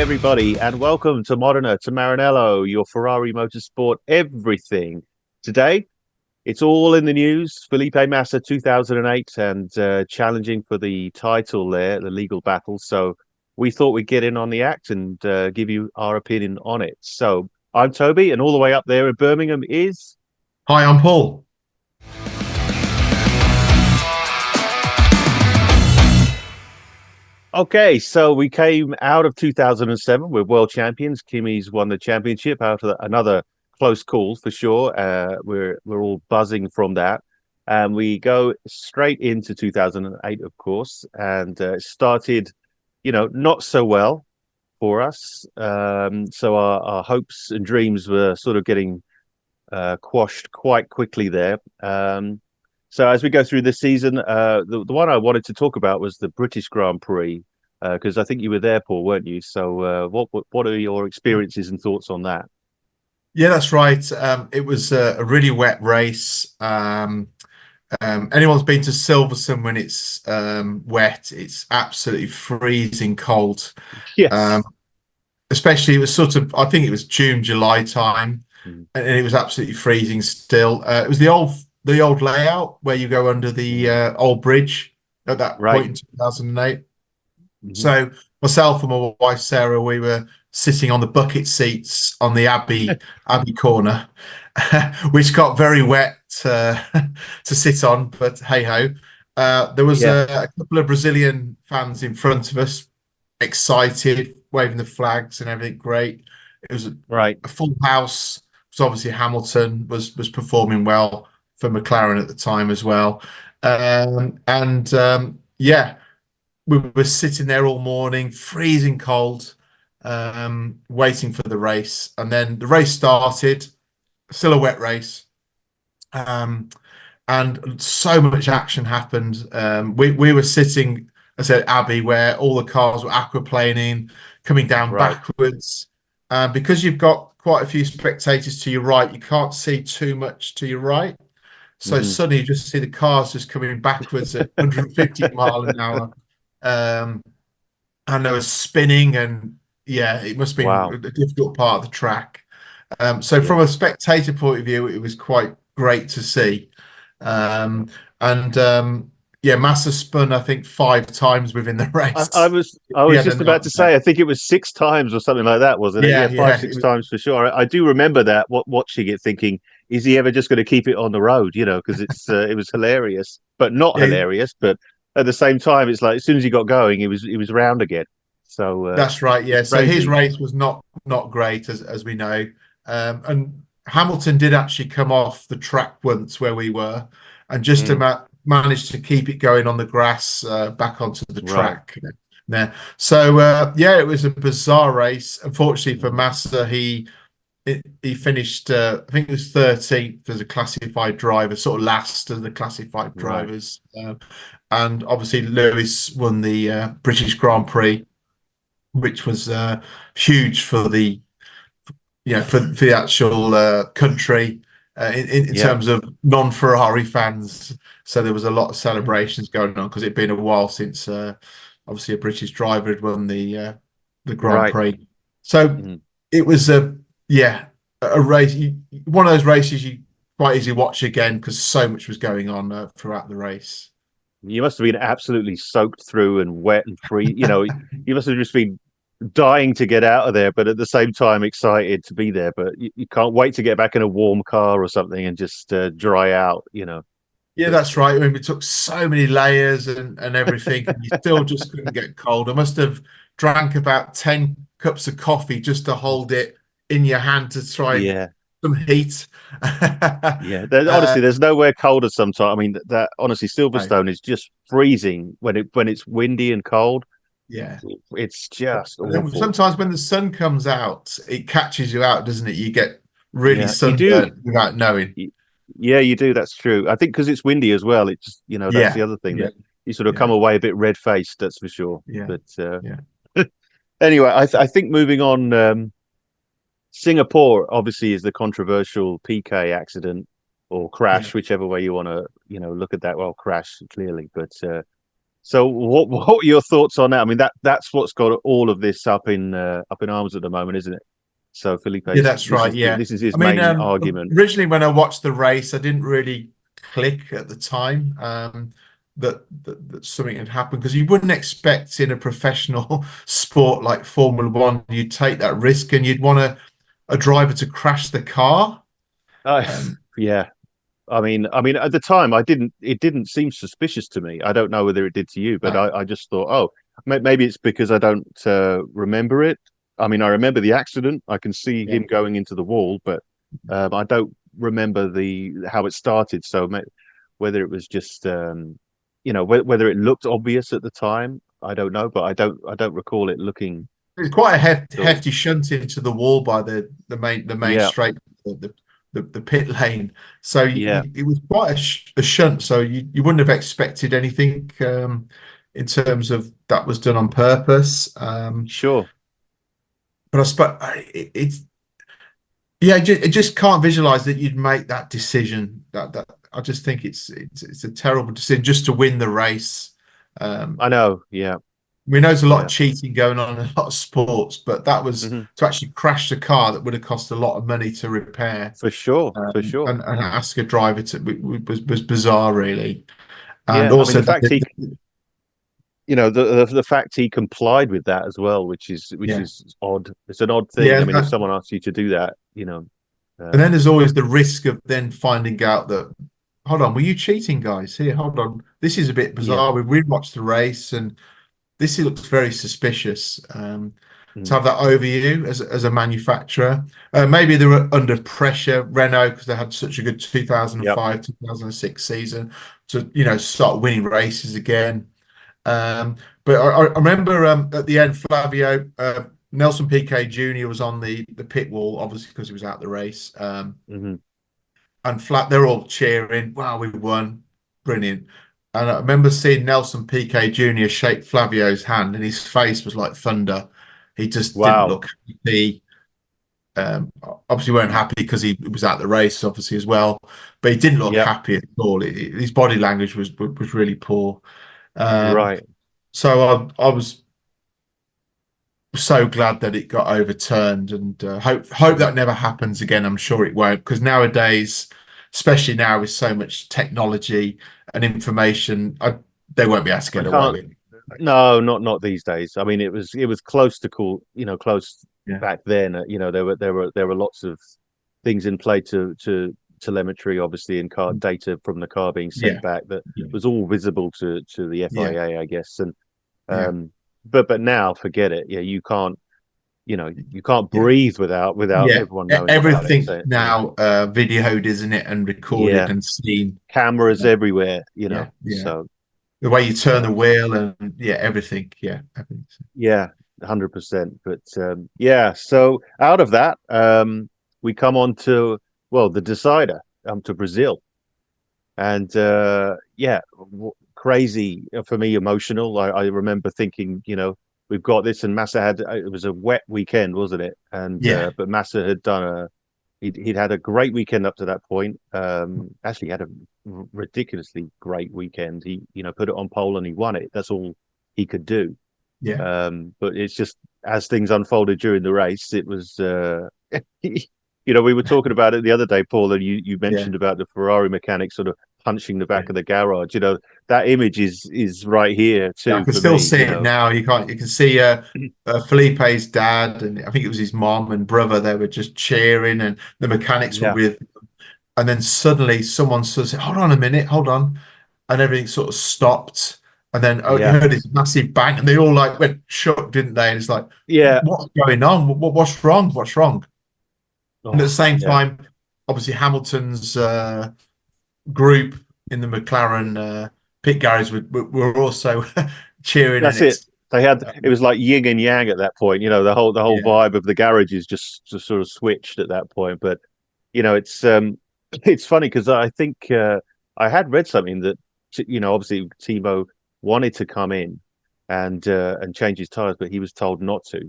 everybody, and welcome to Modena to Maranello, your Ferrari Motorsport everything. Today, it's all in the news. Felipe Massa 2008 and challenging for the title there, the legal battle. So we thought we'd get in on the act and give you our opinion on it. So I'm Toby, and all the way up there in Birmingham is... Hi, I'm Paul. Okay, so we came out of 2007. We're world champions. Kimi's won the championship out of another close call for sure. We're all buzzing from that, and we go straight into 2008, of course, and started, not so well for us. So our hopes and dreams were sort of getting quashed quite quickly there. So as we go through this season, the one I wanted to talk about was the British Grand Prix, because I think you were there, Paul, weren't you? So what are your experiences and thoughts on that? Yeah, that's right. It was a really wet race. Anyone's been to Silverstone when it's wet, it's absolutely freezing cold. Yes. Um, Especially it was I think it was June, July time, Mm. and it was absolutely freezing still. It was the old layout where you go under the old bridge at that Right. point in 2008. Hmm. So myself and my wife Sarah, we were sitting on the bucket seats on the Abbey corner, which got very wet to sit on. But hey ho, there was Yeah. a couple of Brazilian fans in front of us, excited, waving the flags and everything. Great. It was Right. a full house. So obviously Hamilton was performing well for McLaren at the time as well, and yeah, we were sitting there all morning, freezing cold, waiting for the race. And then the race started, still a wet race. Um, and so much action happened. We were sitting, I said, Abbey, where all the cars were aquaplaning, coming down Right. backwards. Because you've got quite a few spectators to your right, you can't see too much to your right. So Hmm. suddenly you just see the cars just coming backwards at 150 mile an hour. Um, and they were spinning, and yeah, it must have been Wow. a difficult part of the track. So Yeah. from a spectator point of view, it was quite great to see. Um, and Yeah, Massa spun, I think, 5 times within the I, I race. was I He was had a just about to nightmare. say, I think it was 6 times or something like that, wasn't it? Yeah, Yeah, five, yeah, six times for sure. I do remember that, watching it, thinking, is he ever just going to keep it on the road? Because it was hilarious, but not yeah, hilarious. But at the same time, it's like as soon as he got going, he was round again. So that's right. it's Yeah, so his crazy. race was not great as we know. And Hamilton did actually come off the track once where we were, and just Mm, managed to keep it going on the grass back onto the right. track there. So yeah, it was a bizarre race. Unfortunately for Mm, Massa, he finished I think it was 13th as a classified driver, sort of last of the classified right. drivers. And obviously Lewis won the British Grand Prix, which was huge for the for the actual country in Yeah. terms of non-Ferrari fans. So there was a lot of celebrations going on because it'd been a while since obviously a British driver had won the Grand Right. Prix. So Mm. it was a race, one of those races you quite easily watch again because so much was going on throughout the race. You must have been absolutely soaked through and wet and free. You must have just been dying to get out of there, but at the same time excited to be there. But you can't wait to get back in a warm car or something and just dry out. Yeah, But that's right. I mean, we took so many layers and everything, and you still just couldn't get cold. I must have drank about 10 cups of coffee just to hold it in your hand to try yeah, some heat. yeah. uh, Honestly, there's nowhere colder sometimes. I mean, that honestly, no, Silverstone is just freezing when it's windy and cold. yeah. It's just And then awful. sometimes when the sun comes out, it catches you out, doesn't it? You get really Yeah, you do. sunburnt without knowing. Y- Yeah, you do. That's true. I think because it's windy as well. That's the Yeah, other thing yeah, that you sort of come yeah, away a bit red faced. That's for sure. yeah, But yeah, anyway, I think moving on. Singapore obviously is the controversial PK accident or yeah, crash, whichever way you want to look at that. Well, crash clearly, but So what are your thoughts on that? I mean, that's what's got all of this up in arms at the moment, isn't it? So Yeah, Felipe's that's right. Yeah. this is his I mean, main argument. originally when I watched the race, I didn't really click at the time that something had happened, because you wouldn't expect in a professional sport like Formula One, you'd take that risk and you'd want a driver to crash the car. Uh, Um, yeah, I mean, at the time, I didn't. It didn't seem suspicious to me. I don't know whether it did to you, but no, I just thought, oh, maybe it's because I don't remember it. I mean, I remember the accident. I can see yeah. him going into the wall, but I don't remember the how it started. So whether it was just, whether it looked obvious at the time, I don't know. But I don't recall it looking It's quite a sort of. hefty shunt into the wall by the main Yeah, straight, the pit lane. So yeah, it was quite a shunt. So you wouldn't have expected anything in terms of that was done on purpose. sure. But I suppose it's yeah, I just can't visualize that you'd make that decision. That I just think it's a terrible decision just to win the race. Um, I know. Yeah, We know there's a lot yeah, of cheating going on in a lot of sports, but that was hmm to actually crash the car that would have cost a lot of money to repair, for sure, for sure. and ask a driver to was bizarre, really. And Yeah, I mean, also, the fact he the fact he complied with that as well, which yeah, is odd. It's an odd thing. yeah, I mean, if someone asks you to do that, and then um, there's always the risk of then finding out that, hold on, were you cheating, guys? Here, hold on, this is a bit yeah, bizarre. We watched the race, and this looks very suspicious. To mm, have that over you as a manufacturer, maybe they were under pressure, Renault, because they had such a good yep, 2005, 2006 season to start winning races again. Um, but I remember at the end, Flavio Nelson Piquet Jr. was on the pit wall, obviously because he was out the race. hmm And they're all cheering. Wow, we won. Brilliant. And I remember seeing Nelson Piquet Jr. shake Flavio's hand, and his face was like thunder. He just didn't wow, look happy. Obviously, weren't happy because he was at the race, obviously as well. But he didn't look yep, happy at all. His body language was really poor. Um, right. so I was so glad that it got overturned, and hope that never happens again. I'm sure it won't, because nowadays, especially now with so much technology and information, they won't be able to I get away can't. with it. No, not these days. I mean, it was close to cool. Close Yeah, back then. There were lots of things in play to telemetry, obviously, and car data from the car being yeah, sent back that yeah, was all visible to the yeah, FIA, I guess. And yeah, but now forget it. Yeah, you can't. You can't yeah. breathe without Yeah, everyone knowing about it. everything So now videoed, isn't it, and recorded yeah, and seen. cameras everywhere. Yeah, yeah. So The way you turn the uh, wheel and yeah, everything. Yeah, everything. yeah, 100%. But yeah, so out of that, we come on to the decider, to Brazil, and yeah, crazy for me, emotional. I remember thinking, we've got this, and Massa had it was a wet weekend, wasn't it? And Yeah, but Massa had done he'd had a great weekend up to that point. Actually had a ridiculously great weekend. He put it on pole and he won it. That's all he could do. yeah, But it's just as things unfolded during the race, it was we were talking about it the other day, Paul, and you yeah, mentioned about the Ferrari mechanic sort of punching the yeah. back of the garage. That image is right here Yeah, I too can for still me. see it now. You can see Felipe's dad, and I think it was his mom and brother. They were just cheering, and the mechanics were Yeah, with. And then suddenly someone says, "Hold on a minute, hold on," and everything sort of stopped. And then you yeah, heard this massive bang, and they all like went shook, didn't they? And it's like, yeah. what's going on? What's wrong? What's wrong? And at the Oh, same yeah. time, obviously Hamilton's group in the McLaren pit garage were also cheering, and That's it. it's It was like yin and yang at that point. The whole yeah, vibe of the garage is just sort of switched at that point. But it's it's funny because I think I had read something that obviously Timo wanted to come in and change his tires, but he was told not to.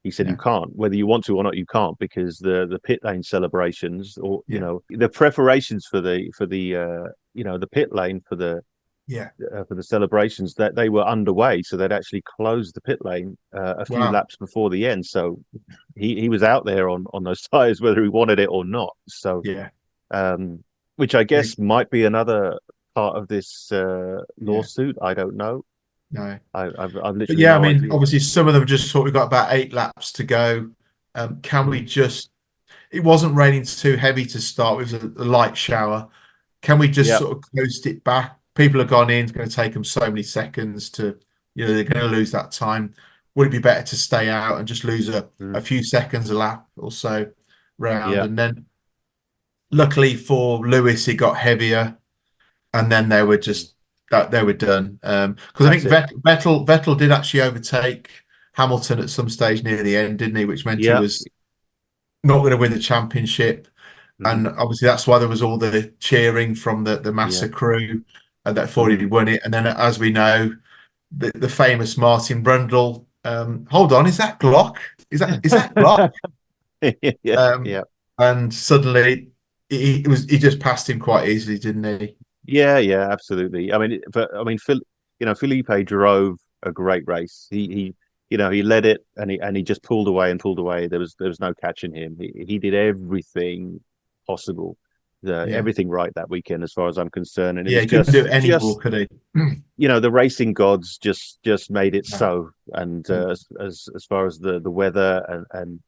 He said you yeah, can't, whether you want to or not, you can't, because the pit lane celebrations, or yeah, the preparations for the the pit lane for Yeah. for the celebrations, that they were underway, so they'd actually closed the pit lane a few Wow. laps before the end. So he was out there on those tires whether he wanted it or not. So Yeah. which I Yeah. guess might be another part of this Yeah. lawsuit. I don't know. No. I've But literally yeah, I no mean, idea. obviously, some of them just thought we've got about 8 laps to go. Can we Mm. just? It wasn't raining too heavy to start. It was a light shower. Can we just Yeah. sort of coast it back? People have gone in. It's going to take them so many seconds to, they're going to lose that time. Would it be better to stay out and just lose a Mm. few seconds a lap or so round? Yeah. And then, luckily for Lewis, it got heavier, and then they were Mm. just that they were done. Because I That's think it. Vettel did actually overtake Hamilton at some stage near the end, didn't he? Which meant he Yeah. was not going to win the championship. Hmm. And obviously that's why there was all the cheering from the Yeah. Massa crew that thought Mm. he'd won it. And then, as we know, the famous Martin Brundle. Hold on, is that Glock? Is that Glock? Yeah. Um, Yeah. and suddenly he just passed him quite easily, didn't he? Yeah, yeah, absolutely. I mean, but I mean, Felipe drove a great race. He led it, and he just pulled away and pulled away. There was no catching him. He did everything possible, Yeah. everything right that weekend, as far as I'm concerned. And it Yeah, was he couldn't do it just anymore, could he? the racing gods just made it No. so. And Yeah. as far as the weather and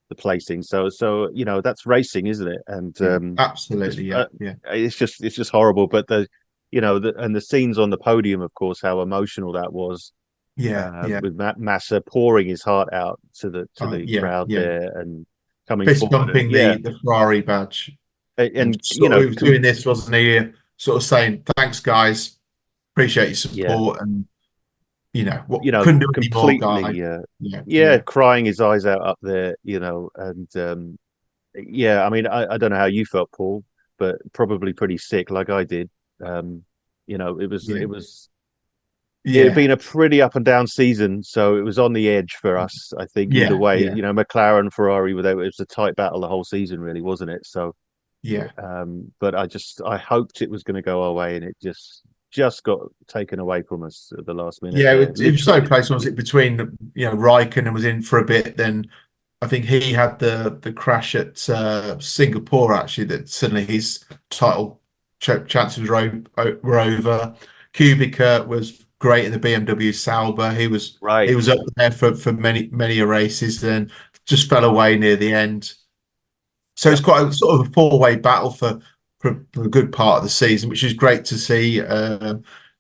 the placing. So that's racing, isn't it? And Yeah. just Absolutely. Yeah. Yeah. it's just horrible. But the scenes on the podium, of course, how emotional that was, Yeah. Yeah. with Massa pouring his heart out to the Yeah. crowd Yeah. there and coming Fist forward, and bumping yeah, the Ferrari badge. And and sort of he was doing this, wasn't he? Sort of saying, "Thanks, guys. Appreciate your yeah, support." And what couldn't do any more, guys. completely, Yeah. yeah, Yeah. crying his eyes out up there, and yeah, I mean, I don't know how you felt, Paul, but probably pretty sick, like I did. Um, it was Yeah. it was it had Yeah. been a pretty up and down season, so it was on the edge for us. I think either Yeah. way, Yeah. McLaren, Ferrari, it was a tight battle the whole season, really, wasn't it? So, Yeah. but I hoped it was going to go our way, and it just got taken away from us at the last minute Yeah. there, It was so literally. close, was it, between Raikkonen was in for a bit, then I think he had the crash at Singapore, actually, that suddenly his title chances were over. Kubica was great in the BMW Sauber. He Right. was up there for many races, then just fell away near the end. So Yeah. it's quite a sort of a four-way battle for a good part of the season, which is great to see.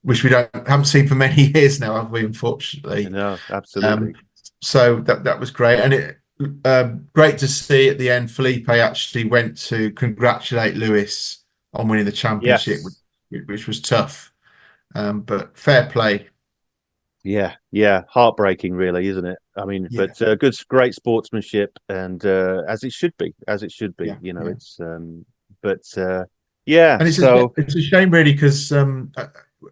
Which we haven't seen for many years now, have we? Unfortunately. No, Um, absolutely. so that was great, and it great to see at the end. Felipe actually went to congratulate Lewis on winning the championship, Yes. which was tough, but fair play. Yeah, yeah, heartbreaking, really, isn't it? I mean, Yeah, but great sportsmanship, and as it should be, as it should be. yeah, yeah. It's, but yeah. And So it's a shame, really, because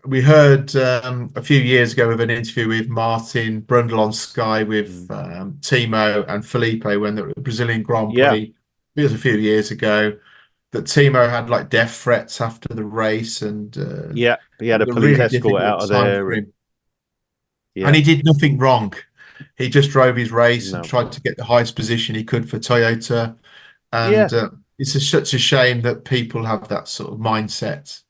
we heard a few years ago of an interview with Martin Brundle on Sky with mm, Timo and Felipe when the Brazilian Grand yeah, Prix. It was a few years ago that Timo had like death threats after the race, and yeah, he it had a was a police really escort out difficult of time there, for and him. And yeah, he did nothing wrong. He just drove his race and no, tried to get the highest position he could for Toyota. And yeah, such a shame that people have that sort of mindset.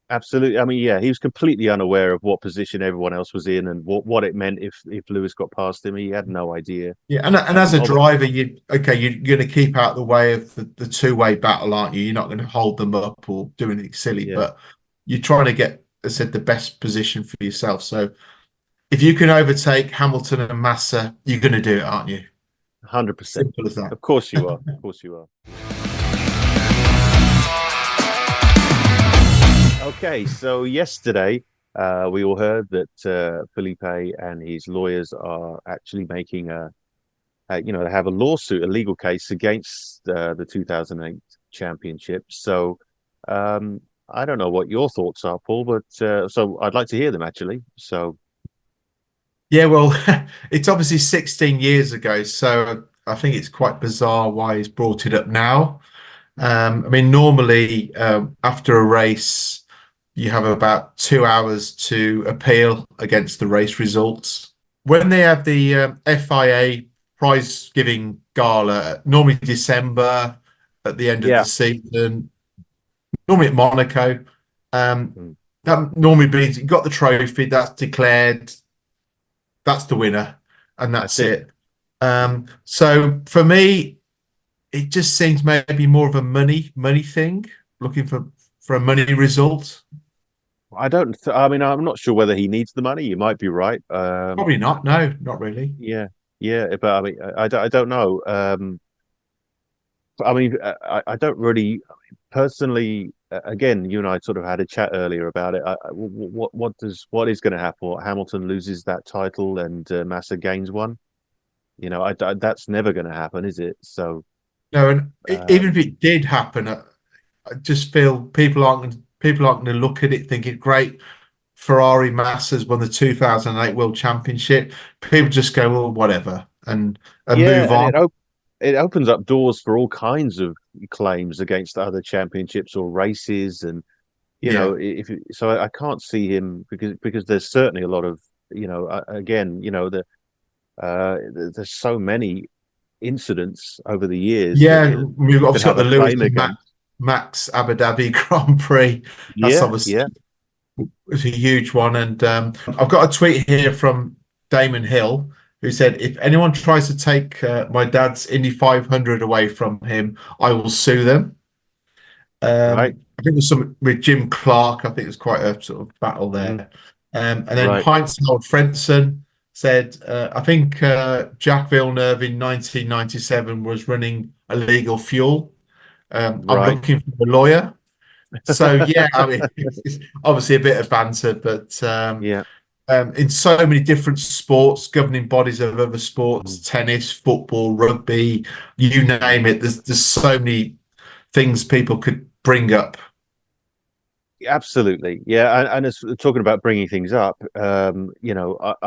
absolutely. I mean, yeah, he was completely unaware of what position everyone else was in and what it meant if Lewis got past him. He had no idea. Yeah, and as a Although, driver, you're going to keep out the way of the two-way battle, aren't you? You're not going to hold them up or do anything silly, yeah, but you're trying to get, as I said, the best position for yourself. So if you can overtake Hamilton and Massa, you're going to do it, aren't you? 100%. Simple as that. Of course you are. Of course you are. Okay, so yesterday we all heard that Felipe and his lawyers are actually making they have a lawsuit, a legal case against the 2008 championship. So I don't know what your thoughts are, Paul, but so I'd like to hear them actually. So Yeah, well, it's obviously 16 years ago, so I think it's quite bizarre why he's brought it up now. I mean, normally after a race, you have about 2 hours to appeal against the race results. When they have the FIA prize giving gala, normally December at the end of the Yeah. season, normally at Monaco, Mm. that normally means you got the trophy, that's declared, that's the winner, and That's that's it. it. So for me, it just seems maybe more of a money thing, looking for a money result. I mean, I'm not sure whether he needs the money. You might be right. Probably not. No, not really. Yeah, yeah, but I mean, I don't know. I mean, I don't really personally. Again, you and I sort of had a chat earlier about it. What is going to happen? Hamilton loses that title and Massa gains one. That's never going to happen, is it? So, No, and even if um, it did happen, I just feel people aren't going to look at it thinking, "Great, Ferrari Massa's won the 2008 World Championship." People just go, "Well, whatever," and yeah, move and on. it opens up doors for all kinds of claims against other championships or races, and Yeah, if so, I can't see him because there's certainly a lot of again, there's so many incidents over the years that yeah. We've could obviously got have the a Lewis claim and against. Max Abu Dhabi Grand Prix. That's Yeah, yeah, obviously was a huge one. And I've got a tweet here from Damon Hill who said, "If anyone tries to take my dad's Indy 500 away from him, I will sue them." right, I think there's some with Jim Clark. I think there's quite a sort of battle mm, there. And then right, Heinz Howard Frentzen said, "I think Jack Villeneuve in 1997 was running illegal fuel. I'm right. looking for a lawyer." So yeah, I mean, it's obviously a bit of banter, but Yeah, in so many different sports, governing bodies of other sports, mm, tennis, football, rugby, you name it. There's so many things people could bring up. absolutely. Yeah, and as talking about bringing things up, I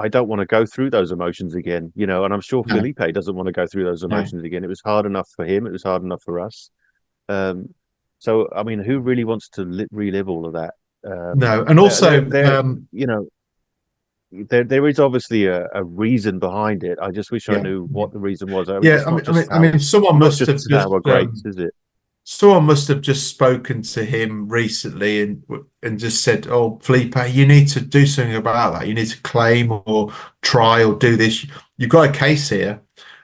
don't want to go through those emotions again. And I'm sure No, Felipe doesn't want to go through those no, emotions again. It was hard enough for him. It was hard enough for us. Um, so I mean, who really wants to relive all of that? no. And also, you know, there is obviously a reason behind it. I just wish I yeah, knew yeah, what the reason was. I mean, yeah. it's not just Someone not must just have just our greats, is it? spoken to him recently and just said, "Oh, Felipe, you need to do something about that. You need to claim or try or do this. You've got a case here."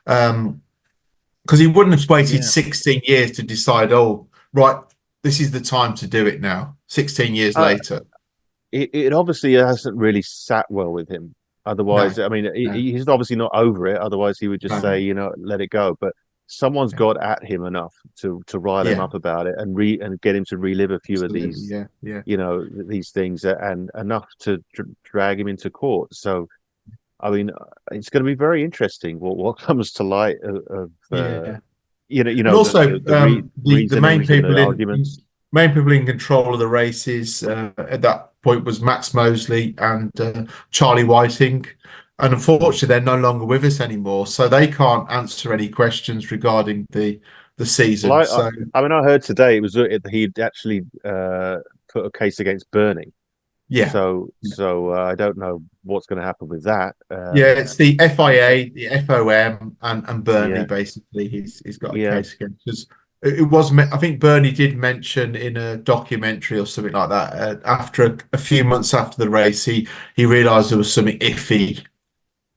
Because he wouldn't have waited Yeah. 16 years to decide, "Oh, right, this is the time to do it now." 16 years Uh, later. it obviously hasn't really sat well with him. Otherwise, No, I mean, no, he's obviously not over it. Otherwise, he would just no. say, let it go. But someone's Yeah, got at him enough to rile him yeah, up about it and get him to relive a few of absolutely. these, Yeah, yeah, these things and enough to drag him into court. So, I mean, it's going to be very interesting what comes to light of yeah. And the also, the reasonings and the arguments. main people in control of the races at that point was Max Mosley and Charlie Whiting, and Mm. unfortunately, they're no longer with us anymore, so they can't answer any questions regarding the Well, season. So I mean, I heard today it was he'd actually put a case against Bernie. yeah, I don't know what's going to happen with that. yeah, it's the FIA, the FOM, and Burnley. Yeah, Basically, he's got a yeah, case against because it was. I think Burnley did mention in a documentary or something like that. After a few months after the race, he realised there was something iffy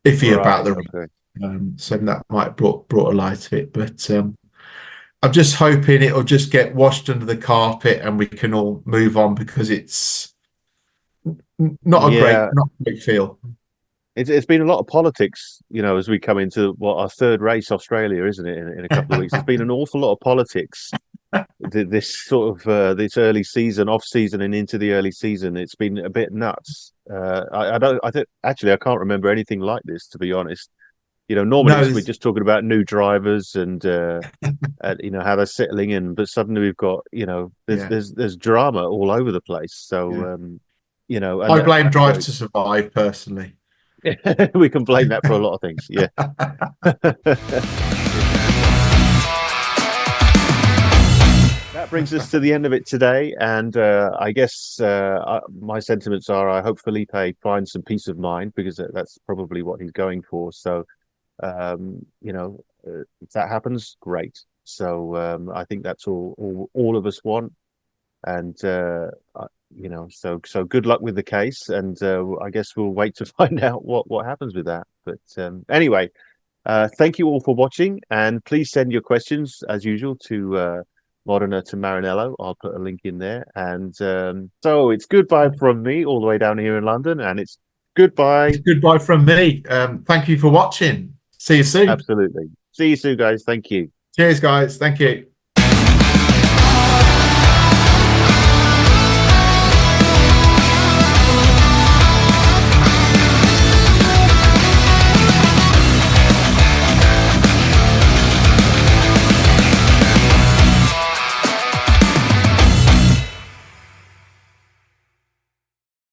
about right, the race. okay. So that might have brought a light to it. But I'm just hoping it'll just get washed under the carpet and we can all move on because it's Yeah, not a great feel. it's been a lot of politics, as we come into what our third race, Australia, isn't it? In a couple of weeks, there's been an awful lot of politics. This sort of this early season, off season, and into the early season, it's been a bit nuts. I don't. I think actually, I can't remember anything like this, to be honest. Normally No, we're just talking about new drivers and how they're settling in, but suddenly we've got there's yeah. there's drama all over the place. So Yeah. and I blame Drive to Survive personally. we can blame that for a lot of things. Yeah. That that brings us to the end of it today. And I guess my sentiments are I hope Felipe finds some peace of mind because that's probably what he's going for. So, if that happens, great. So I think that's all of us want. And so good luck with the case. And I guess we'll wait to find out what happens with that. But anyway. Thank you all for watching, and please send your questions as usual to Modena to Marinello. I'll put a link in there. And so it's goodbye from me all the way down here in London, and it's goodbye. It's goodbye from me. Thank you for watching. See you soon. Absolutely. See you soon, guys. Thank you. Cheers, guys. Thank you.